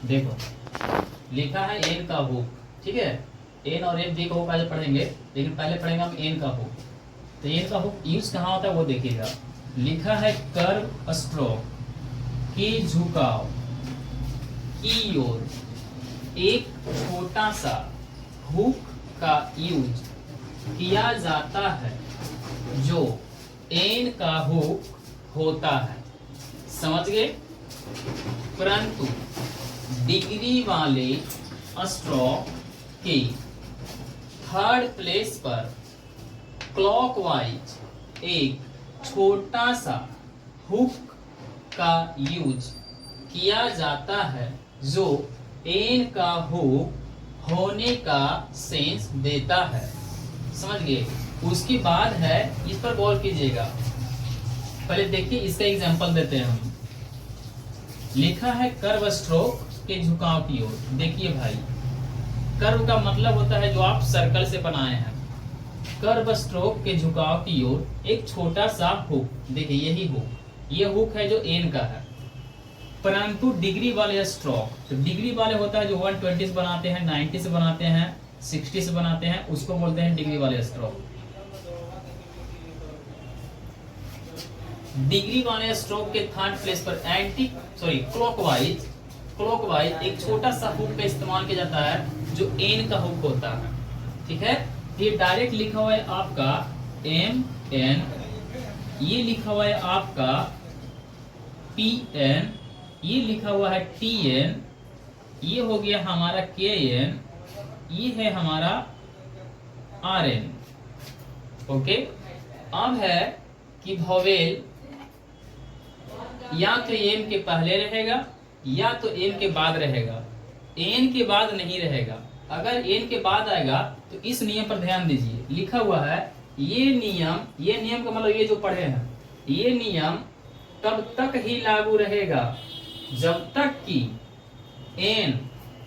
देखो लिखा है एन का हुक, ठीक है। एन और एन दी का हुक आज पढ़ेंगे, लेकिन पहले पढ़ेंगे हम एन का हुक। तो एन का हुक यूज कहाँ होता है वो देखिएगा। लिखा है कर्व स्ट्रोक के झुकाव की ओर एक छोटा सा हुक का यूज किया जाता है जो एन का हुक होता है, समझ गए। परंतु डिग्री वाले स्ट्रोक के थर्ड प्लेस पर क्लॉकवाइज एक छोटा सा हुक का यूज किया जाता है जो एन का हुक होने का सेंस देता है, समझ गए। उसके बाद है, इस पर गौर कीजिएगा। पहले देखिए इसका एग्जांपल देते हैं हम। लिखा है कर्व स्ट्रोक के झुकाव की ओर। देखिए भाई, कर्व का मतलब होता है जो आप सर्कल से बनाए हैं। कर्व स्ट्रोक के झुकाव की ओर एक छोटा सा हुक, देखिए यही हुक, ये हुक है जो एन का है। परंतु डिग्री वाले स्ट्रोक, तो डिग्री वाले होता है जो 120 से बनाते हैं, 90 से बनाते हैं, 60 से बनाते हैं, उसको बोलते हैं डिग्री वाले स्ट्रोक। डिग्री वाले स्ट्रोक के थर्ड प्लेस पर क्लॉकवाइज एक छोटा सा हुक का इस्तेमाल किया जाता है जो एन का हुक होता है, ठीक है। ये डायरेक्ट लिखा हुआ है आपका एम एन, ये लिखा हुआ है आपका पी एन, ये लिखा हुआ है टी एन, ये हो गया हमारा के एन, ये है हमारा आर एन। ओके, अब है कि वोवेल या तो एम के पहले रहेगा या तो एम के बाद रहेगा, एन के बाद नहीं रहेगा। अगर एन के बाद आएगा तो इस नियम पर ध्यान दीजिए। लिखा हुआ है ये नियम का मतलब ये जो पढ़े हैं, ये नियम तब तक ही लागू रहेगा जब तक कि एन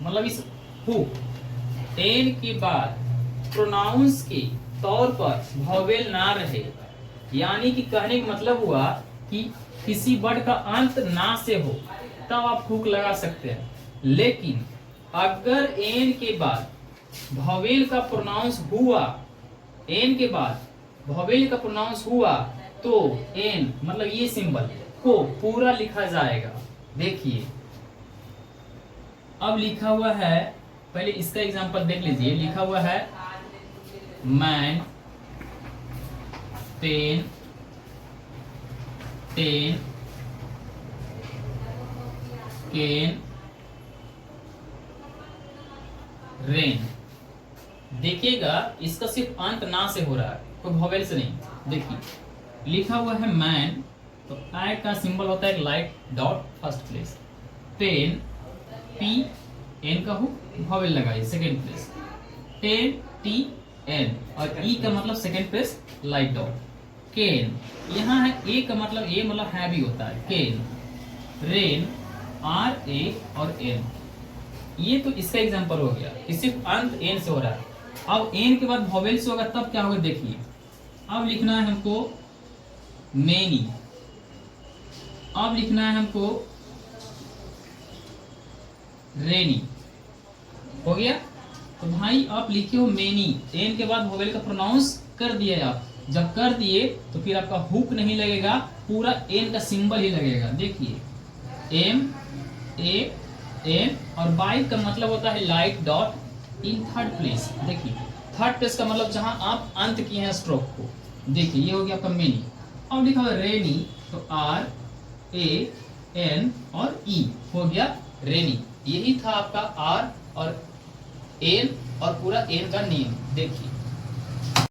मतलब इस हुक एन के बाद प्रोनाउंस के तौर पर वोवेल ना रहे। यानी कि कहने का मतलब हुआ कि किसी वर्ड का अंत ना से हो तब आप हुक लगा सकते हैं। लेकिन अगर एन के बाद वोवेल का प्रोनाउंस हुआ, एन के बाद वोवेल का प्रोनाउंस हुआ तो एन मतलब ये सिंबल को पूरा लिखा जाएगा। देखिए अब लिखा हुआ है, पहले इसका एग्जांपल देख लीजिए। लिखा हुआ है मैन, पेन, टेन, केन, रेन। देखिएगा इसका सिर्फ अंत ना से हो रहा है, कोई वोवेल से नहीं। देखिए लिखा हुआ है मैन, तो आई का सिंबल होता है light dot first place. Pen, P N का हुक, वोवेल लगाइए second place. Ten, T N, और ई का मतलब second place light dot. Ken, यहाँ है ए का मतलब ए मतलब हैवी होता है, केन। रेन, आर ए और एन। ये तो इसका एग्जांपल हो गया कि सिर्फ अंत एन से हो रहा है। अब एन के बाद वोवेल से होगा तब क्या होगा देखिए। अब लिखना है हमको मेनी, अब लिखना है हमको रेनी, हो गया। तो भाई आप लिखे हो मेनी, एन के बाद वोवेल का प्रोनाउंस कर दिए आप। जब कर दिए तो फिर आपका हुक नहीं लगेगा, पूरा एन का सिंबल ही लगेगा। देखिए एम ए एन, और बाई का मतलब होता है light dot in third place. देखिए थर्ड प्लेस का मतलब जहां आप अंत किए हैं स्ट्रोक को। देखिए ये हो गया आपका मेनी। अब लिखा हुआ रेनी, तो आर ए एन और ई हो गया रेनी। यही था आपका आर और एन और पूरा एन का नियम। देखिए